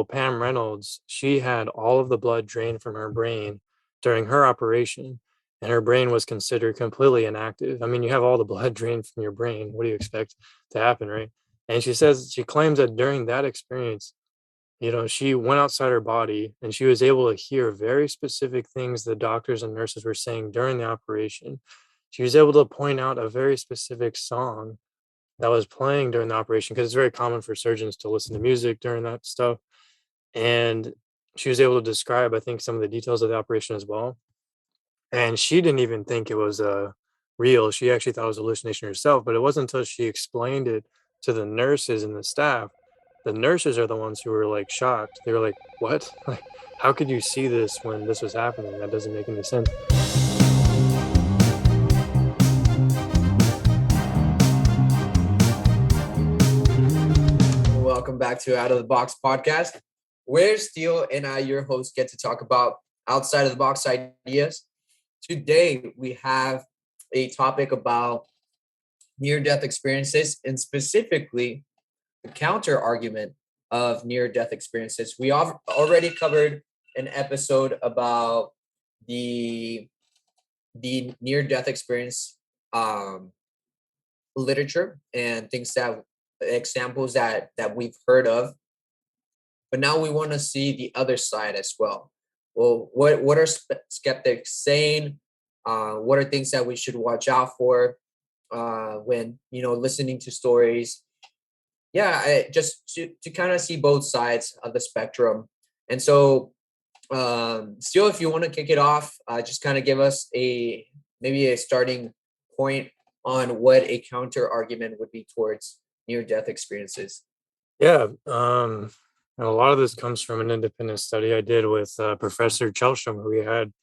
Pam Reynolds, she had all of the blood drained from her brain during her operation, and her brain was considered completely inactive. I mean, you have all the blood drained from your brain. What do you expect to happen, right? And she claims that during that experience, she went outside her body and she was able to hear very specific things the doctors and nurses were saying during the operation. She was able to point out a very specific song that was playing during the operation because it's very common for surgeons to listen to music during that stuff. And she was able to describe, I think, some of the details of the operation as well. And she didn't even think it was real. She actually thought it was a hallucination herself, but it wasn't until she explained it to the nurses and the staff. The nurses are the ones who were like shocked. They were like, "What? Like, how could you see this when this was happening? That doesn't make any sense." Welcome back to Out of the Box podcast, where Steele and I, your host, get to talk about outside of the box ideas. Today, we have a topic about near-death experiences and specifically the counter argument of near-death experiences. We already covered an episode about the near-death experience literature and things that examples that we've heard of, but now we want to see the other side as well. Well, what are skeptics saying? What are things that we should watch out for when listening to stories? Yeah, just to kind of see both sides of the spectrum. And so, still, if you want to kick it off, just kind of give us maybe a starting point on what a counter argument would be towards near-death experiences. Yeah, and a lot of this comes from an independent study I did with Professor Chelsham, who we had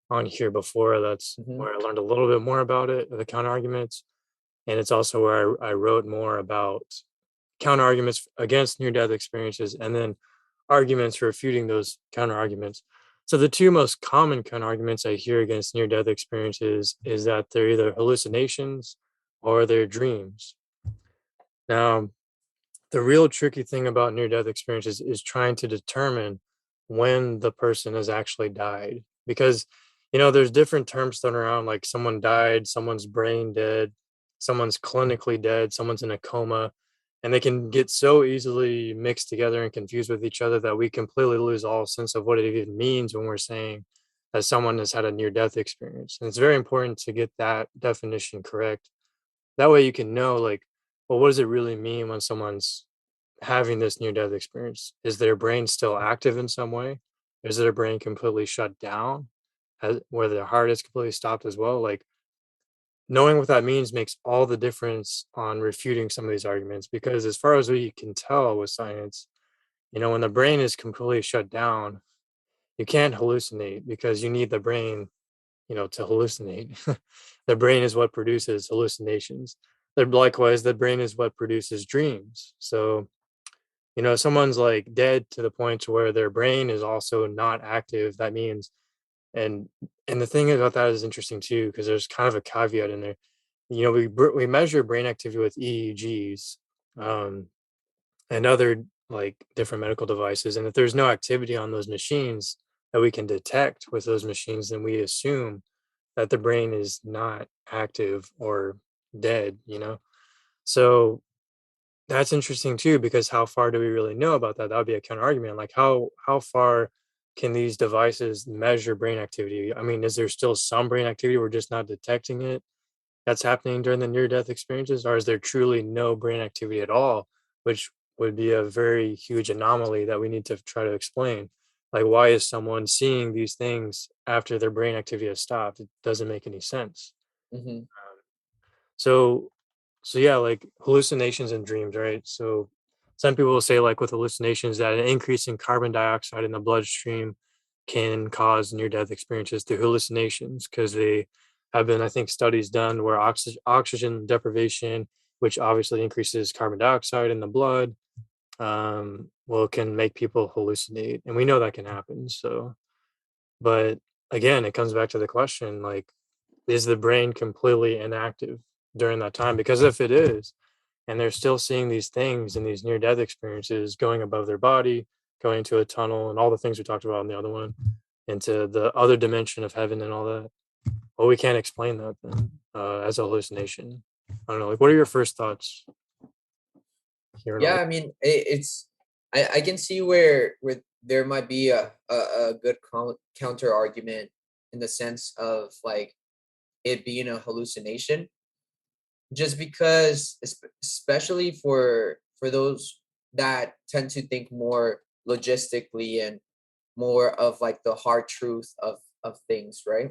on here before. That's where I learned a little bit more about it, the counter arguments, and it's also where I wrote more about counter arguments against near-death experiences, and then arguments refuting those counter arguments. So the two most common counter arguments I hear against near-death experiences is that they're either hallucinations or they're dreams. Now, the real tricky thing about near-death experiences is trying to determine when the person has actually died, because there's different terms thrown around, like someone died, someone's brain dead, someone's clinically dead, someone's in a coma, and they can get so easily mixed together and confused with each other that we completely lose all sense of what it even means when we're saying that someone has had a near-death experience. And it's very important to get that definition correct. That way you can know, like, well, what does it really mean when someone's having this near-death experience? Is their brain still active in some way? Is their brain completely shut down, where their heart is completely stopped as well? Like, knowing what that means makes all the difference on refuting some of these arguments, because as far as we can tell with science, when the brain is completely shut down, you can't hallucinate because you need the brain, to hallucinate. The brain is what produces hallucinations. Likewise, the brain is what produces dreams. So, someone's like dead to the point to where their brain is also not active. That means, and the thing about that is interesting too, because there's kind of a caveat in there. We measure brain activity with EEGs, and other like different medical devices, and if there's no activity on those machines that we can detect with those machines, then we assume that the brain is not active or dead. So that's interesting too, because how far do we really know about that? That would be a counter argument. Like, how far can these devices measure brain activity? I mean, is there still some brain activity, we're just not detecting it, that's happening during the near-death experiences? Or is there truly no brain activity at all, which would be a very huge anomaly that we need to try to explain? Like, why is someone seeing these things after their brain activity has stopped? It doesn't make any sense. Mm-hmm. So yeah, like hallucinations and dreams, right? So some people will say, like, with hallucinations, that an increase in carbon dioxide in the bloodstream can cause near-death experiences through hallucinations, because they have been, I think, studies done where oxygen deprivation, which obviously increases carbon dioxide in the blood, can make people hallucinate, and we know that can happen. So, but again, it comes back to the question, like, is the brain completely inactive during that time? Because if it is, and they're still seeing these things and these near-death experiences going above their body, going into a tunnel and all the things we talked about in the other one, into the other dimension of heaven and all that. Well, we can't explain that then as a hallucination. I don't know. Like, what are your first thoughts hearing all Yeah, this? I mean, I can see where there might be a good counter argument in the sense of like it being a hallucination, just because especially for those that tend to think more logistically and more of like the hard truth of things, right?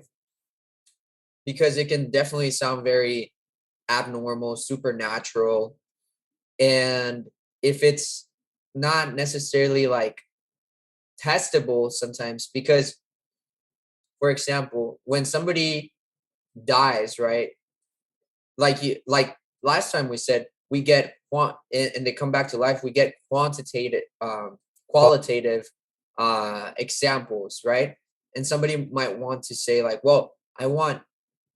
Because it can definitely sound very abnormal, supernatural, and if it's not necessarily like testable sometimes, because for example, when somebody dies, right, like last time we said, we get and they come back to life, we get quantitative Well, qualitative examples, right? And somebody might want to say like, well, I want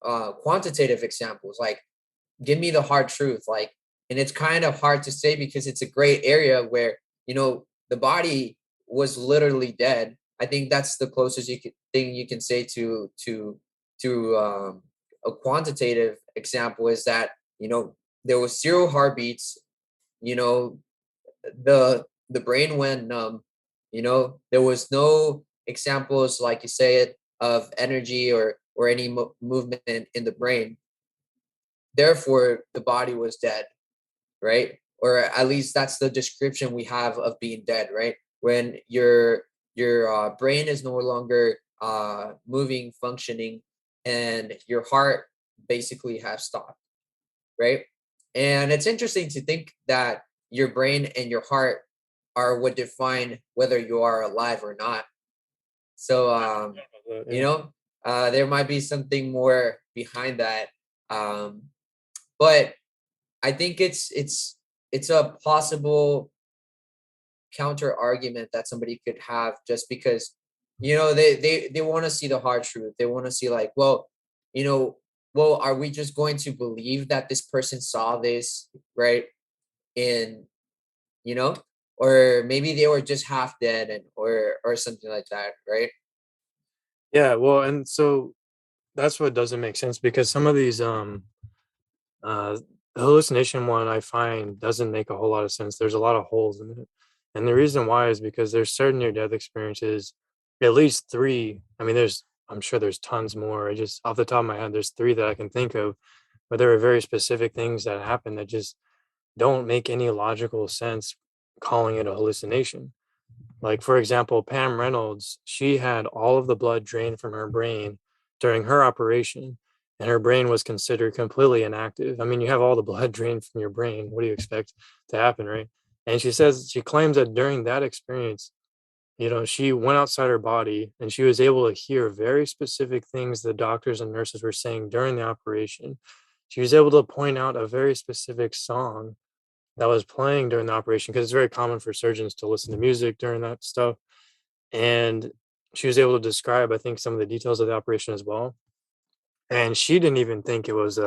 quantitative examples, like give me the hard truth, like, and it's kind of hard to say because it's a gray area where, the body was literally dead. I think that's the closest thing you can say to a quantitative example, is that, there was zero heartbeats, you know the brain went numb, there was no examples, like you say it, of energy or any movement in the brain. Therefore the body was dead, right? Or at least that's the description we have of being dead, right? When your brain is no longer moving, functioning, and your heart basically has stopped, right? And it's interesting to think that your brain and your heart are what define whether you are alive or not. So, you yeah. know, there might be something more behind that. Um, but I think it's a possible counter argument that somebody could have, just because, they want to see the hard truth. They want to see like, well, you know well, are we just going to believe that this person saw this, right? And you know or maybe they were just half dead, and or something like that, right? Yeah, well, and so that's what doesn't make sense because some of these uh the hallucination one I find doesn't make a whole lot of sense. There's a lot of holes in it. And the reason why is because there's certain near death experiences, at least three. I mean, I'm sure there's tons more. I just off the top of my head, there's three that I can think of, but there are very specific things that happen that just don't make any logical sense calling it a hallucination. Like, for example, Pam Reynolds, she had all of the blood drained from her brain during her operation, and her brain was considered completely inactive. I mean, you have all the blood drained from your brain. What do you expect to happen, right? And she claims that during that experience, she went outside her body and she was able to hear very specific things the doctors and nurses were saying during the operation. She was able to point out a very specific song that was playing during the operation because it's very common for surgeons to listen to music during that stuff. And she was able to describe, I think, some of the details of the operation as well. And she didn't even think it was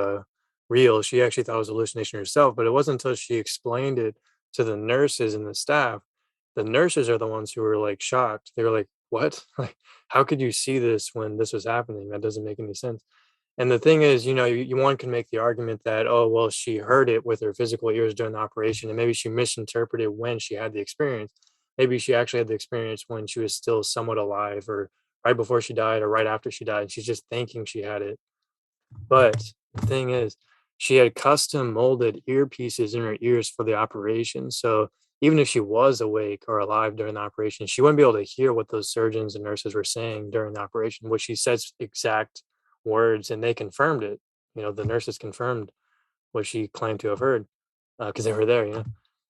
real. She actually thought it was a hallucination herself, but it wasn't until she explained it to the nurses and the staff. The nurses are the ones who were like shocked. They were like, "What? Like, how could you see this when this was happening? That doesn't make any sense." And the thing is, one can make the argument that, oh, well, she heard it with her physical ears during the operation, and maybe she misinterpreted when she had the experience. Maybe she actually had the experience when she was still somewhat alive, or right before she died, or right after she died. And she's just thinking she had it. But the thing is, she had custom molded earpieces in her ears for the operation. So even if she was awake or alive during the operation, she wouldn't be able to hear what those surgeons and nurses were saying during the operation, which she says exact words, and they confirmed it. The nurses confirmed what she claimed to have heard because they were there.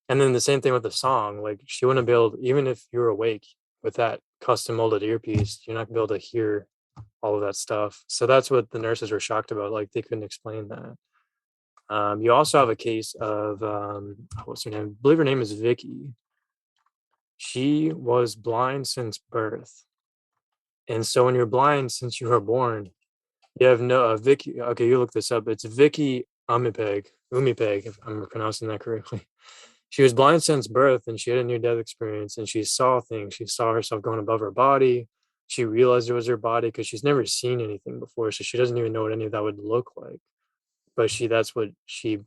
And then the same thing with the song. Like, she wouldn't be able, even if you were awake with that custom molded earpiece, you're not gonna be able to hear all of that stuff. So that's what the nurses were shocked about. Like, they couldn't explain that. You also have a case of what's her name? I believe her name is Vicky. She was blind since birth, and so when you're blind since you were born, you have no Vicky. Okay, you look this up. It's Vicky Umipeg, if I'm pronouncing that correctly. she was blind since birth, and she had a near death experience, and she saw things. She saw herself going above her body. She realized it was her body because she's never seen anything before, so she doesn't even know what any of that would look like. But that's what she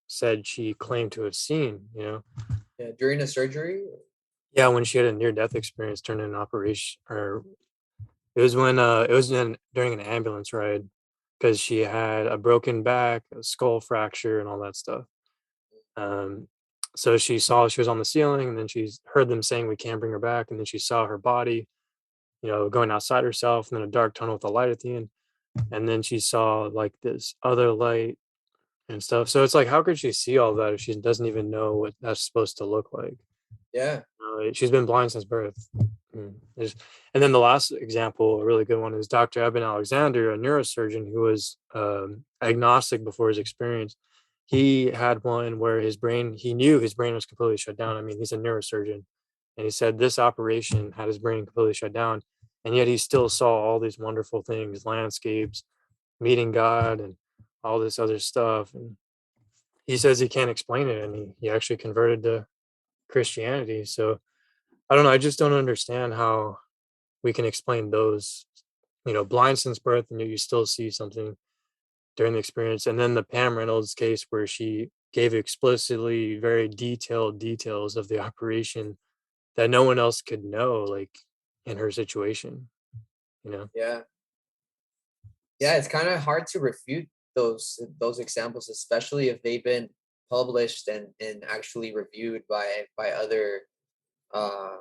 said she claimed to have seen, you know. Yeah, during a surgery. Yeah, when she had a near death experience during an operation, or it was when during an ambulance ride, because she had a broken back, a skull fracture, and all that stuff. Um, so she was on the ceiling, and then she heard them saying we can't bring her back, and then she saw her body, going outside herself, and then a dark tunnel with a light at the end, and then she saw like this other light and stuff. So it's like, how could she see all that if she doesn't even know what that's supposed to look like? Yeah, She's been blind since birth. And then the last example, a really good one, is Dr. Eben Alexander, a neurosurgeon who was agnostic before his experience. He had one where he knew his brain was completely shut down. I mean, he's a neurosurgeon, and he said this operation had his brain completely shut down, and yet he still saw all these wonderful things, landscapes, meeting God, and all this other stuff. And he says he can't explain it, and he actually converted to Christianity. So I don't know. I just don't understand how we can explain those, blind since birth, and yet you still see something during the experience. And then the Pam Reynolds case where she gave explicitly very detailed details of the operation that no one else could know, like in her situation, you know? yeah, yeah. It's kind of hard to refute those examples, especially if they've been published and actually reviewed by other uh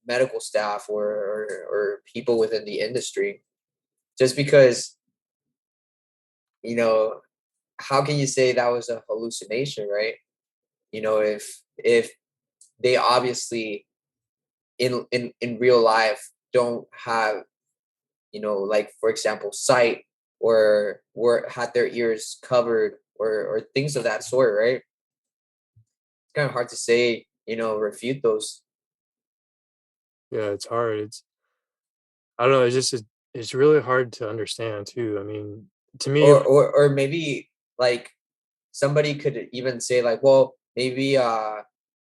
medical staff or people within the industry. Just because, you know, how can you say that was a hallucination, right? If they obviously in real life don't have, like for example, sight, or had their ears covered, or things of that sort, right? It's kind of hard to say, refute those. Yeah, it's hard. I don't know. It's really hard to understand too. I mean, to me, Or maybe, like, somebody could even say, like, well, maybe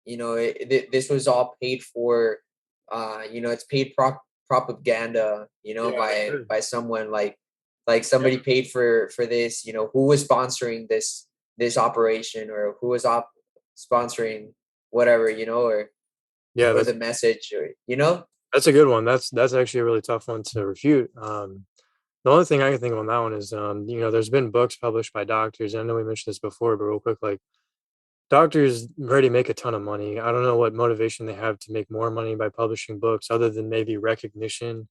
this was all paid for, it's paid propaganda, yeah, by someone, like somebody paid for this, who was sponsoring this operation, or who was sponsoring whatever, yeah, or the message, or that's a good one. That's actually a really tough one to refute. The only thing I can think of on that one is, there's been books published by doctors. I know we mentioned this before, but real quick, like doctors already make a ton of money. I don't know what motivation they have to make more money by publishing books other than maybe recognition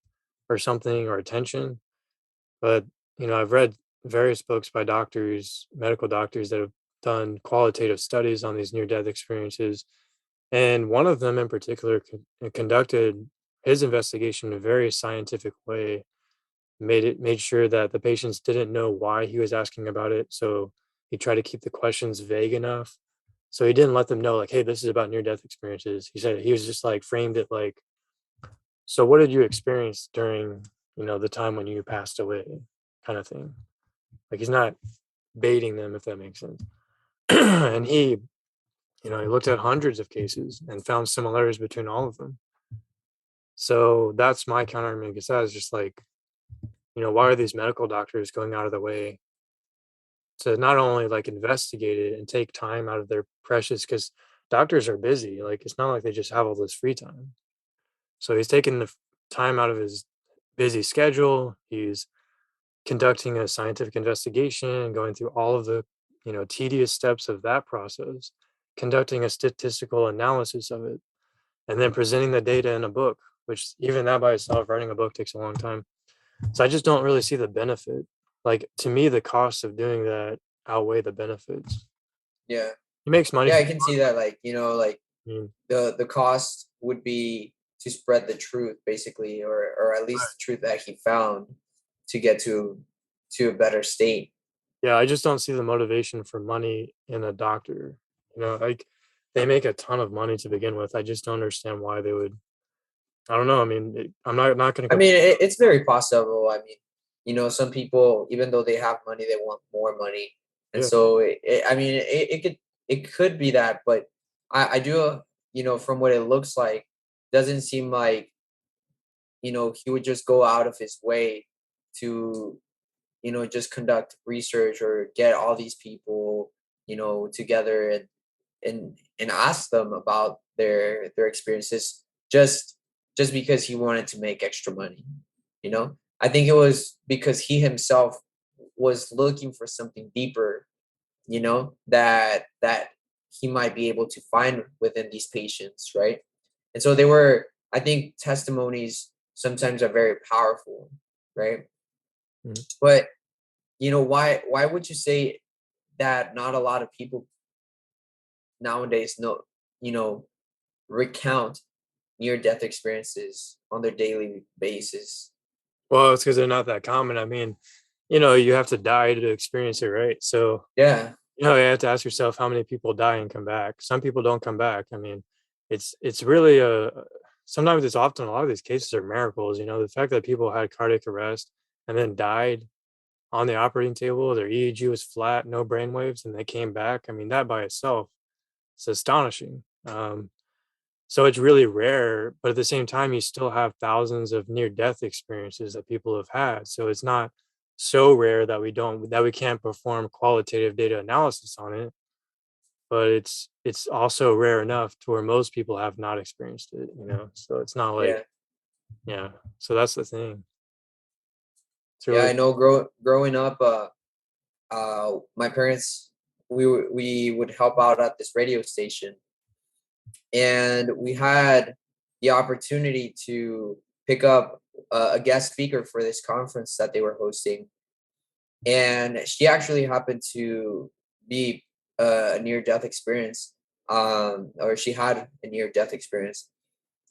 or something, or attention. But, I've read various books by doctors, medical doctors that have done qualitative studies on these near death experiences. And one of them in particular conducted his investigation in a very scientific way, made sure that the patients didn't know why he was asking about it. So he tried to keep the questions vague enough. So he didn't let them know, like, hey, this is about near death experiences. He said he was just like framed it like, so what did you experience during, the time when you passed away, kind of thing. Like he's not baiting them, if that makes sense. And he looked at hundreds of cases and found similarities between all of them. So that's my counter argument against that, is just like, why are these medical doctors going out of the way to not only like investigate it and take time out of their precious, because doctors are busy. Like it's not like they just have all this free time. So he's taking the time out of his busy schedule. He's conducting a scientific investigation, going through all of the, tedious steps of that process, conducting a statistical analysis of it, and then presenting the data in a book, which even that by itself, writing a book takes a long time. So I just don't really see the benefit. Like to me, the costs of doing that outweigh the benefits. Yeah, He makes money yeah, I from can see that, like, I mean, the cost would be to spread the truth, basically, or at least the truth that he found, to get to a better state. yeah, I just don't see the motivation for money in a doctor. Like they make a ton of money to begin with. I just don't understand why they would. I don't know. I mean, I'm not going to I mean, compare. it's very possible. I mean, some people, even though they have money, they want more money, and Yeah, so I mean, it could be that, but I do, from what it looks like, doesn't seem like, he would just go out of his way to, just conduct research or get all these people, together and ask them about their experiences just because he wanted to make extra money. I think it was because he himself was looking for something deeper, that he might be able to find within these patients, right? And so they were, I think testimonies sometimes are very powerful, right? Mhm. But why would you say that not a lot of people nowadays you know recount near death experiences on their daily basis? Well, it's because they're not that common. I mean, you have to die to experience it, right? So, Yeah, you have to ask yourself how many people die and come back. Some people don't come back. I mean, it's really sometimes it's often a lot of these cases are miracles. The fact that people had cardiac arrest and then died on the operating table, their EEG was flat, no brain waves, and they came back. I mean, that by itself is astonishing. So it's really rare, but at the same time, you still have thousands of near death experiences that people have had. So it's not so rare that we can't perform qualitative data analysis on it, but it's also rare enough to where most people have not experienced it. So it's not like, yeah, yeah. So that's the thing. It's yeah. really I know. Growing up, my parents, we would help out at this radio station, and we had the opportunity to pick up a guest speaker for this conference that they were hosting, and she actually happened to be a near death experience, or she had a near death experience,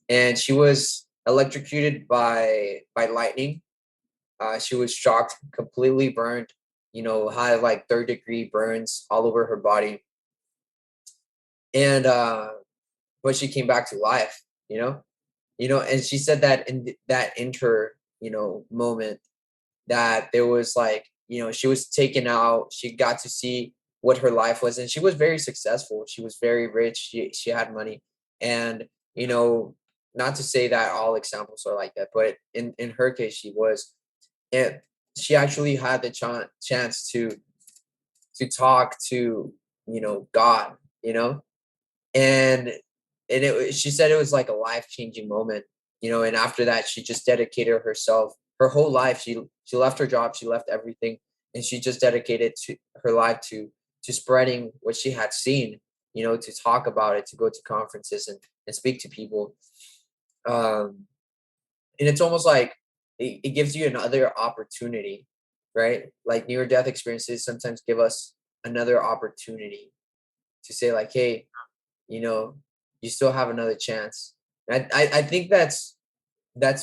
and she was electrocuted by lightning. She was shocked, completely burned, had like third-degree burns all over her body, and but she came back to life. And she said that that inter moment, that there was like, she was taken out, she got to see what her life was, and she was very successful, she was very rich, she had money, and you know not to say that all examples are like that, but in her case she was, and she actually had the chance to talk to God, and she said it was like a life-changing moment, and after that she just dedicated herself, her whole life, she left her job, she left everything, and she just dedicated to her life to spreading what she had seen, to talk about it, to go to conferences and speak to people. And it's almost like it gives you another opportunity, right? Like near death experiences sometimes give us another opportunity to say like, hey, you know, you still have another chance. I think that's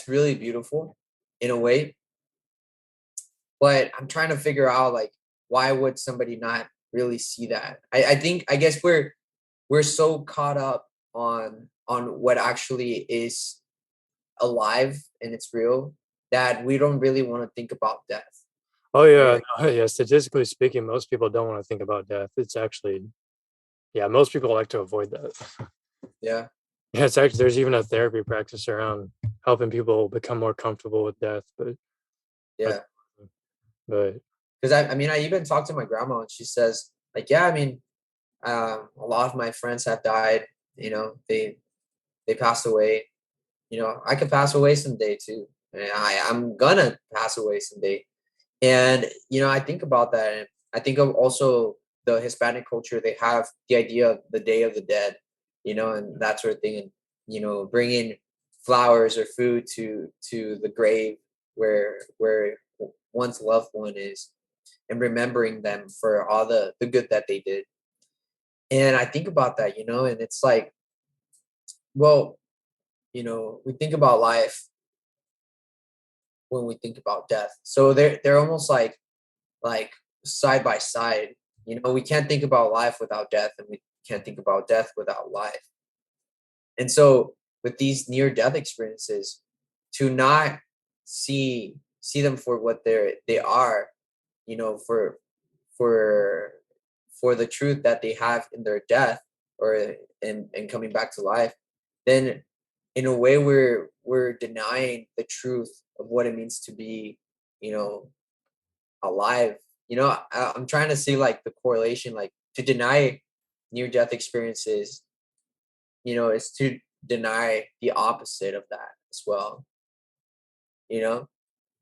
really beautiful in a way, but I'm trying to figure out like why would somebody not really see that? I think, I guess we're so caught up on what actually is alive and it's real, that we don't really want to think about death, Oh yeah, right? no, yeah. Statistically speaking, most people don't want to think about death. It's actually, yeah, most people like to avoid that. Yeah, Yeah, it's actually there's even a therapy practice around helping people become more comfortable with death. But that's, yeah. but Because I mean, I even talked to my grandma, and she says like, yeah, I mean, a lot of my friends have died. They passed away. I could pass away someday too. And I'm gonna pass away someday. And I think about that, and I think of also the Hispanic culture. They have the idea of the Day of the Dead, and that sort of thing, and bringing flowers or food to the grave where one's loved one is, and remembering them for all the good that they did. And I think about that, and it's like, well, we think about life when we think about death. So they're almost like side by side. We can't think about life without death, and we can't think about death without life. And so with these near death experiences, to not see them for what they are, for for for the truth that they have in their death, or and coming back to life, then in a way we're denying the truth of what it means to be, you know, alive. I'm trying to see like the correlation, like to deny near death experiences, is to deny the opposite of that as well, you know?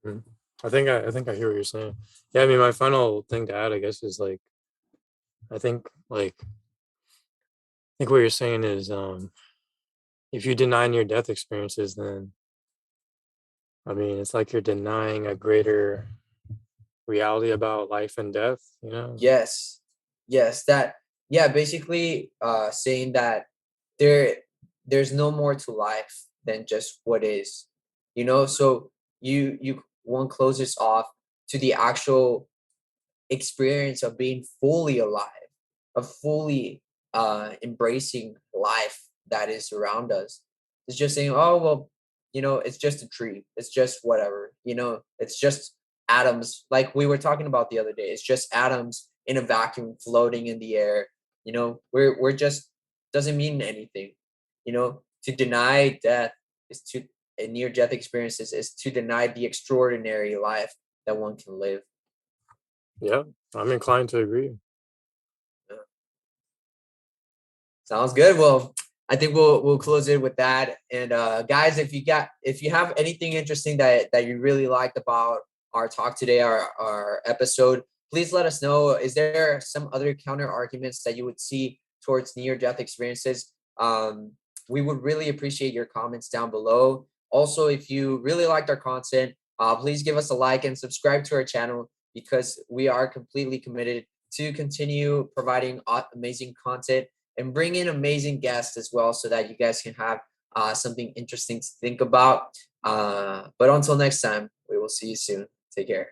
Mhm. I think I hear what you're saying. Yeah, I mean, my final thing to add, I guess, is like I think like I think what you're saying is if you deny near death experiences, then I mean it's like you're denying a greater reality about life and death, you know? Yes. Yes, that yeah, basically saying that there there's no more to life than just what is. So you want close this off to the actual experience of being fully alive, of fully embracing life that is around us. It's just saying, oh well, it's just a tree. It's just whatever. It's just atoms, like we were talking about the other day. It's just atoms in a vacuum floating in the air. We're just doesn't mean anything. To deny death is to near death experiences is to deny the extraordinary life that one can live. Yeah, I'm inclined to agree. Sounds good. Well, I think we'll close it with that. And guys, if you have anything interesting that you really liked about our talk today, our episode, please let us know. Is there some other counter arguments that you would see towards near death experiences? We would really appreciate your comments down below. Also, if you really liked our content, please give us a like and subscribe to our channel, because we are completely committed to continue providing amazing content and bring in amazing guests as well, so that you guys can have something interesting to think about. But until next time, we will see you soon. Take care.